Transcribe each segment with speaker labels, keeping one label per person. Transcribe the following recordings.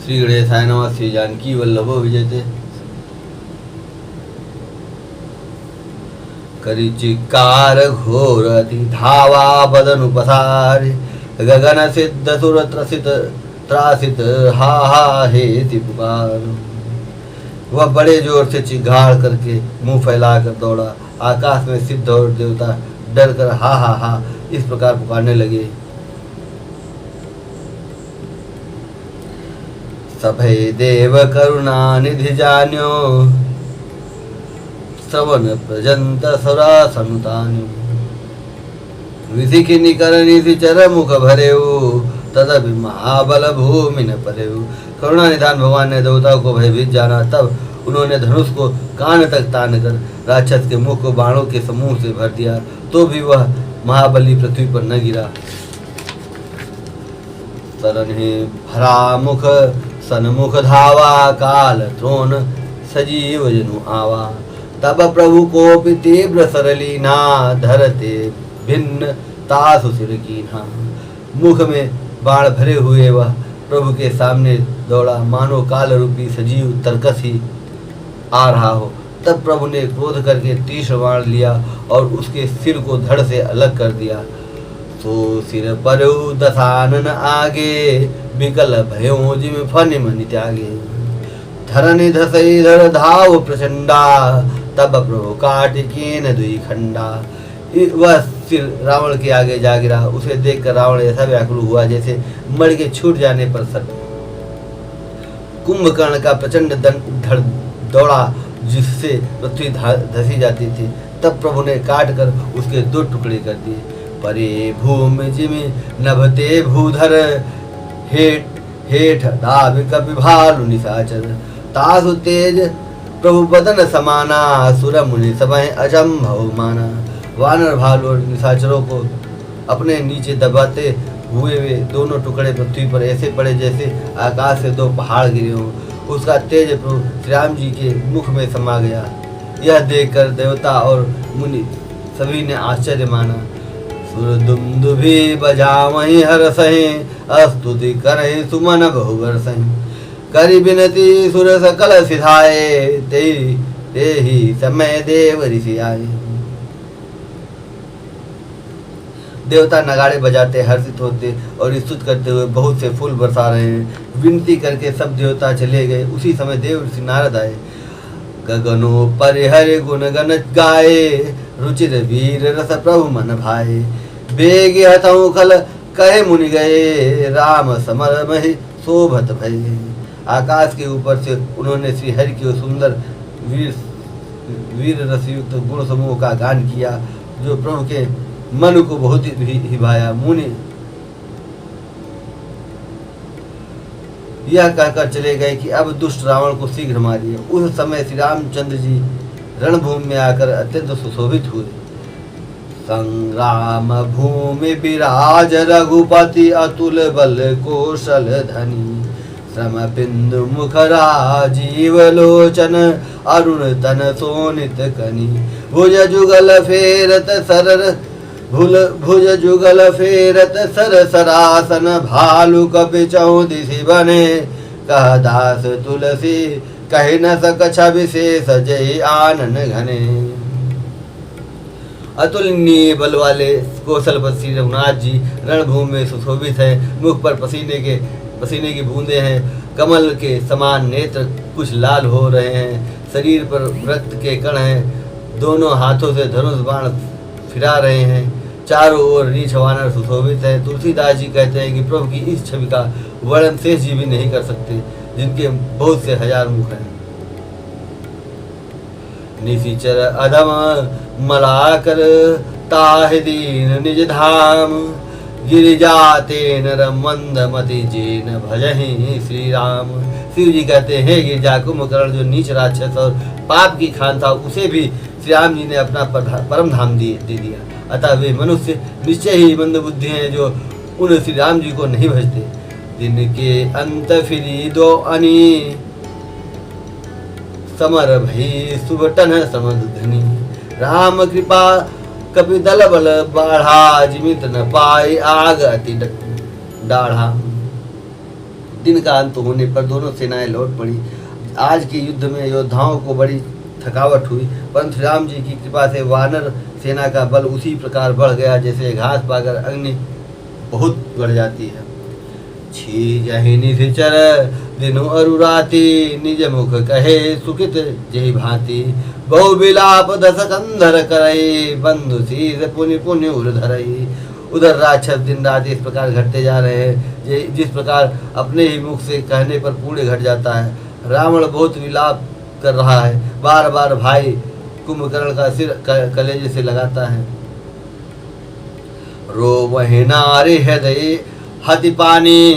Speaker 1: श्री गणेशाय नमः। श्री जानकी वल्लभो विजयते। करी चिक्कार घोर अति धावा बदनु पसारे, गगन सिद्ध सुर त्रसित त्रासित हा हा हे पुकार। वह बड़े जोर से चिघाड़ करके मुंह फैलाकर दौड़ा। आकाश में सिद्ध और देवता डर कर हा हा हा इस प्रकार पुकारने लगे। सभे देव करुणा निधि जान्यो, श्रवण प्रजंत सुरा सनुतान्यो। विधि की निकर निधि चर मुख भरेऊ, तदपि महाबल भूमि न परेऊ। करुणा निधान भगवान ने देवताओं को भयभीत जाना। तब उन्होंने धनुष को कान तक तान कर राक्षस के मुख को बाणों के समूह से भर दिया, तो भी वह महाबली पृथ्वी पर न गिरा। तरन्हि भरा मुख सन्मुख धावा, काल त्रोण सजीव जनु आवा। तब प्रभु को तीव्र सरलीना, धरते भिन्न तासु सिर कीन्हा। मुख में बाण भरे हुए वह प्रभु के सामने दौड़ा, मानो काल रूपी सजीव तरकस ही आ रहा हो। तब प्रभु ने क्रोध करके तीक्ष्ण बाण लिया और उसके सिर को धड़ से अलग कर दिया। तो सिर पर दसानन आगे, विकल भयो जिम फनि मनि त्यागे। धरनि धसई धर धाव प्रचंडा, तब प्रभु काट केन दुई खंडा। वह सिर रावण के आगे जा गिरा। उसे देखकर रावण ऐसा व्याकुल हुआ जैसे मर के छूट जाने पर सट। कुंभकर्ण का प्रचंड धड़ दौड़ा, जिससे पृथ्वी धसी जाती थी। तब प्रभु ने काट कर उसके दो टुकड़े कर दिए। परे भूमि जिमि नभते भूधर, हेठ हेठ दाभिक विभालु निशाचर। तासु तेज प्रभु बदन समाना, सुर मुनि सभय अचंभव माना। वानर भालू और निशाचरों को अपने नीचे दबाते हुए वे दोनों टुकड़े पृथ्वी पर ऐसे पड़े जैसे आकाश से दो पहाड़ गिरे हों। उसका तेज प्रभु श्री राम जी के मुख में समा गया। यह देखकर देवता और मुनि सभी ने आश्चर्य माना। सुर दुंदुभि बजावहि हरसहि, स्तुति करहि सुमन बहु बरसहि। करि बिनती सुर सकल सिधाए, तेहि समय देव ऋषि आए। देवता नगाड़े बजाते हर्षित होते और स्तुति करते हुए बहुत से फूल बरसा रहे हैं। विनती करके सब देवता चले गए। उसी समय देव ऋषि नारद आए। गगनो परिहर गुण गण गाए, रुचिर वीर रस प्रभु मन भाए। बेग हतऊ खल कहे मुनि गए, राम समर महि शोभत भये। आकाश के ऊपर से उन्होंने श्री हरि के सुंदर वीर रसयुक्त गुण समूह का गान किया, जो प्रभु के मन को बहुत ही भाया। मुनि यह कहकर चले गए कि अब दुष्ट रावण को शीघ्र मारिए। उस समय श्री रामचंद्र जी रणभूमि में आकर अत्यंत सुशोभित हुए। संग्राम भूमि विराज रघुपति, अतुल बल कौशल धनी। श्रम बिंदु मुख राजीव लोचन, अरुण तन सोनित कनी। भुज जुगल फेरत सर सरासन, भालु कपि चौदिसी बने। कह दास तुलसी कहि न सक विशेष, जय आनन घने। अतुलनीय बल वाले कौशलपति रघुनाथ जी रणभूमि में सुशोभित हैं। मुख पर पसीने की बूंदें हैं। कमल के समान नेत्र कुछ लाल हो रहे हैं। शरीर पर रक्त के कण हैं। दोनों हाथों से धनुष बाण फिरा रहे हैं। चारों ओर रीछ वानर सुशोभित है। तुलसीदास जी कहते हैं कि प्रभु की इस छवि का वर्णन शेष जी भी नहीं कर सकते, जिनके बहुत से हजार मुख हैं। निशिचर अधम मलाकर, ताहि दीन निज धाम। गिरिजाते नर मंदमति, जेन भजहि श्री राम। शिव जी कहते हैं, गिरिजा कुंभकर्ण जो नीच राक्षस और पाप की खान था, उसे भी श्री राम जी ने अपना परम धाम दे दिया। अतः वे मनुष्य निश्चय ही मंद बुद्धि हैं, जो उन श्री राम जी को नहीं भजते। दिन के अंत फिरी दो अनी, समर भई सुबटन समधनि। राम कृपा कपि दल बल बाढ़ा, जिमित न पाई आग अति डाढ़ा। दिन का अंत होने पर दोनों सेनाएं लौट पड़ी। आज के युद्ध में योद्धाओं को बड़ी थकावट हुई, परंतु राम जी की कृपा से वानर सेना का बल उसी प्रकार बढ़ गया जैसे घास पाकर अग्नि बहुत बढ़ जाती है। छी निचर दिनु अरुराती, निज मुख कहे सुकित जय भांति। बहु विलाप दस कंधर करई, बंधु शीस पुनि पुनि उर धरई। उधर राक्षस दिन रात इस प्रकार घटते जा रहे हैं जिस प्रकार अपने ही मुख से कहने पर पुण्य घट जाता है। रावण बहुत विलाप कर रहा है, बार बार भाई कुंभकर्ण का सिर कलेजे से लगाता है। रो वही नारी हृदय हति पानी,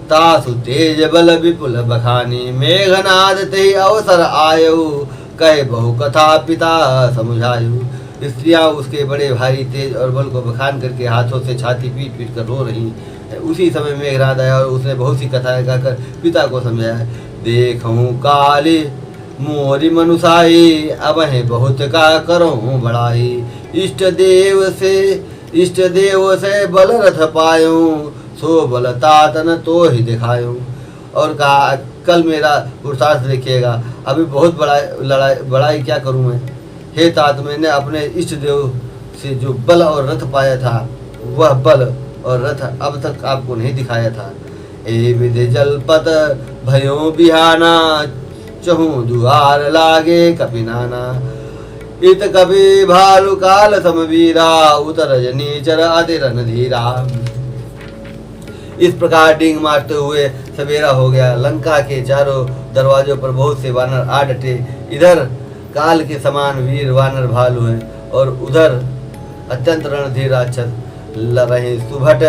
Speaker 1: तासु तेज बल विपुल बखानी। मेघनाद ते अवसर आयु, कहे बहु कथा पिता समझायु। स्त्रियां उसके बड़े भारी तेज और बल को बखान करके हाथों से छाती पीट पीट कर रो रही। उसी समय मेघनाद आया और उसने बहुत सी कथाएं कहकर पिता को समझाया। देखूं काली मोरी मनुसाई, अब है बहुत का करूं बड़ाई। इष्ट देव से बल रथ पायूं, सो बल तातन तो ही दिखायूं। और कहा कल मेरा पुरुषार्थ देखिएगा, अभी बहुत बड़ाई क्या करूं मैं। हे तात, मैंने अपने इष्ट देव से जो बल और रथ पाया था, वह बल और रथ अब तक आपको नहीं दिखाया था। ए विधि जलपत भयो बिहाना, चहूँ दुआर लागे कपिनाना। इत कपि भालु काल समवीरा, उतर जनीचर अति रणधीरा। इस प्रकार डींग मारते हुए सवेरा हो गया। लंका के चारों दरवाजों पर बहुत से वानर आ डटे। इधर काल के समान वीर वानर भालू हैं और उधर अत्यंत रणधीर राक्षस लरहे सुभट।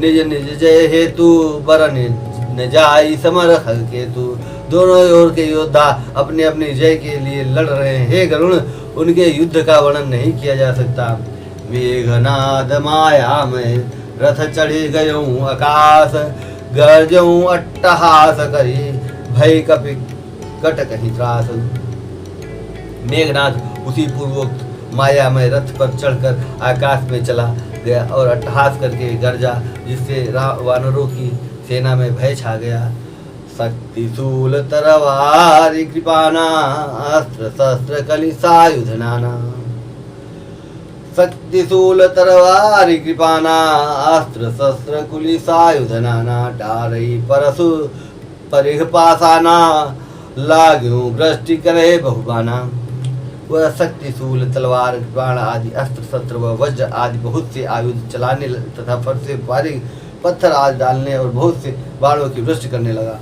Speaker 1: निज निज जय हेतु बरन न जाई समर खल केतु। दोनों ओर के योद्धा अपने अपनी जय के लिए लड़ रहे हैं। हे गरुण, उनके युद्ध का वर्णन नहीं किया जा सकता। मेघनाद माया में रथ चढ़ी गयूं आकाश, गरजूं अट्टहास करी, भय कपि कट कहीं त्रास। मेघनाथ उसी पूर्वोक्त माया में रथ पर चढ़कर आकाश में चला गया और अट्टहास करके गरजा, जिससे वानरों की सेना में भय छा गया। शक्ति शूल तरवारी कृपाना, अस्त्र शस्त्र कलि सायुध नाना। शक्ति शूल तरवारी कृपाना, अस्त्र शस्त्र कुलि सायुध नाना। डारई परशु परिघ पासाना, लाग्यूं वृष्टि करे बहुबाना। वह शक्तिशूल तलवार बाण आदि अस्त्र शस्त्र व वज्र आदि बहुत से आयुध चलाने तथा फर से भारी पत्थर आदि डालने और बहुत से बाणों की वृष्टि करने लगा।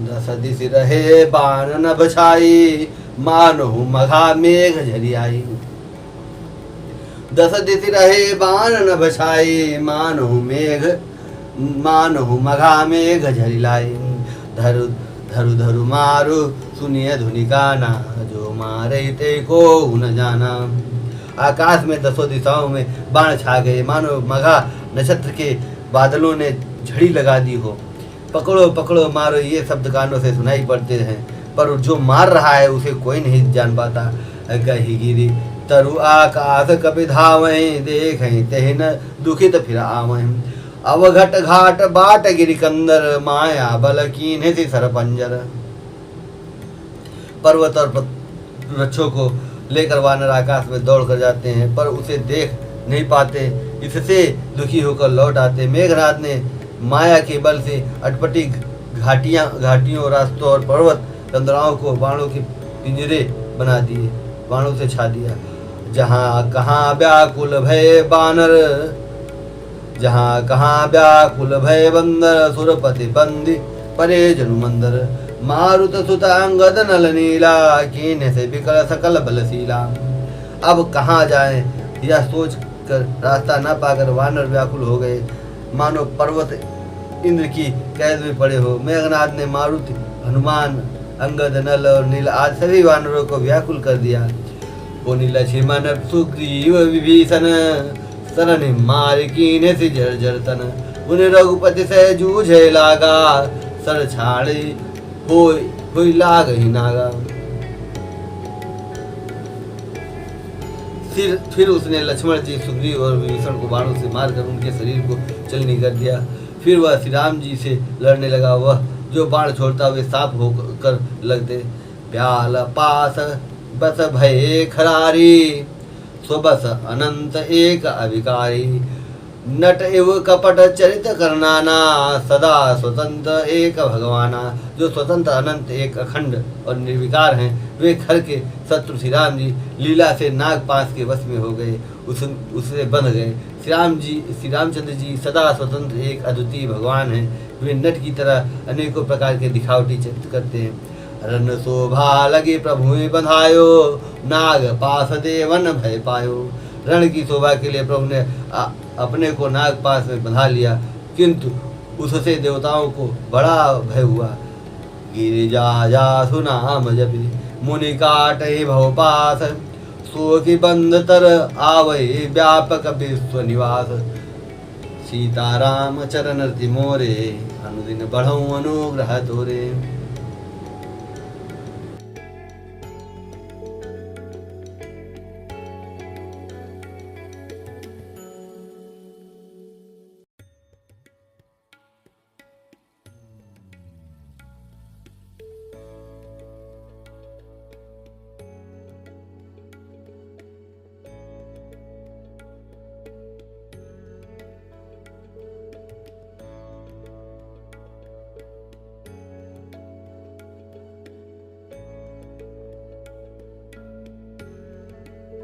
Speaker 1: दस दिश रहे बाण नभ छाई, मानो मघा मेघ झरी आई। दस दिश रहे बाण नभ छाई, मानो मघा मेघ झरी लाई। धरु धरु धरु मारु सुनिए धुनि गाना, जो मारे ते को न जाना। आकाश में दसों दिशाओं में बाण छा गए, मानो मघा नक्षत्र के बादलों ने झड़ी लगा दी हो। पकड़ो पकड़ो मारो ये शब्द कानों से सुनाई पड़ते हैं, पर जो मार रहा है उसे कोई नहीं जान पाता। कही गिरी तरु आकाश कपि धावहीं, देखें तेहि न दुखित फिर आवहीं। अवघट घाट बाट गिरि कंदर, माया बल कीन्हे सी सरपंजर। पर्वत और वृक्षों को लेकर वानर आकाश में दौड़ कर जाते हैं, पर उसे देख नहीं पाते। इससे दुखी होकर लौट आते। मेघनाद ने माया के बल से अटपटी घाटियों रास्तों और पर्वत कंदराओं को बाणों के पिंजरे बना दिए, बाणों से छा दिया। जहाँ कहाँ व्याकुल भय बानर, जहाँ कहाँ व्याकुल भय बंदर, सुरपति बंदी परे जनु मंदर। मारुत सुत अंगद नल नीला, कीन्हे से बिकल सकल बलशीला। अब कहाँ जाएं यह सोच कर रास्ता न पाकर वानर व्याकुल हो गए, मानो पर्वत इंद्र की कैद में पड़े हो। मेघनाद ने मारुति, हनुमान, अंगद, नल और नील आदि सभी वानरों को व्याकुल कर दिया। पुनि लक्ष्मण सुग्रीव विभीषण, शरण मार कीन्हे से जर्जर तन। उन्हें रघुपति से जूझे लागा, सर छाड़ी होई लाग ही नागा। फिर उसने लक्ष्मण जी, सुग्रीव और विभीषण को बाणों से मारकर उनके शरीर को चलनी कर दिया। फिर वह श्री राम जी से लड़ने लगा। वह जो बाण छोड़ता वे सांप होकर लगते। प्याल पास बस भये खरारी, स्वबस अनंत एक अविकारी। नट एव कपट चरित करनाना, सदा स्वतंत्र एक भगवाना। जो स्वतंत्र अनंत एक अखंड और निर्विकार हैं, वे खर के शत्रु श्री राम जी लीला से नागपाश के वश में हो गए, उससे बंध गए। श्री रामचंद्र जी सदा स्वतंत्र एक अद्वितीय भगवान हैं। वे नट की तरह अनेकों प्रकार के दिखावटी चित्र करते हैं। रन शोभा लगे प्रभु में बंधायो, नाग पास देवन भय पायो। रण की शोभा के लिए प्रभु ने अपने को नाग पास में बंधा लिया, किंतु उससे देवताओं को बड़ा भय हुआ। गिरिजा जासु नाम जपि, मुनि काटे भव पास। सो की बंद तर आवै, व्यापक विश्व निवास। सीताराम चरण रति मोरे, अनुदिन बढ़ऊ अनुग्रह तोरे।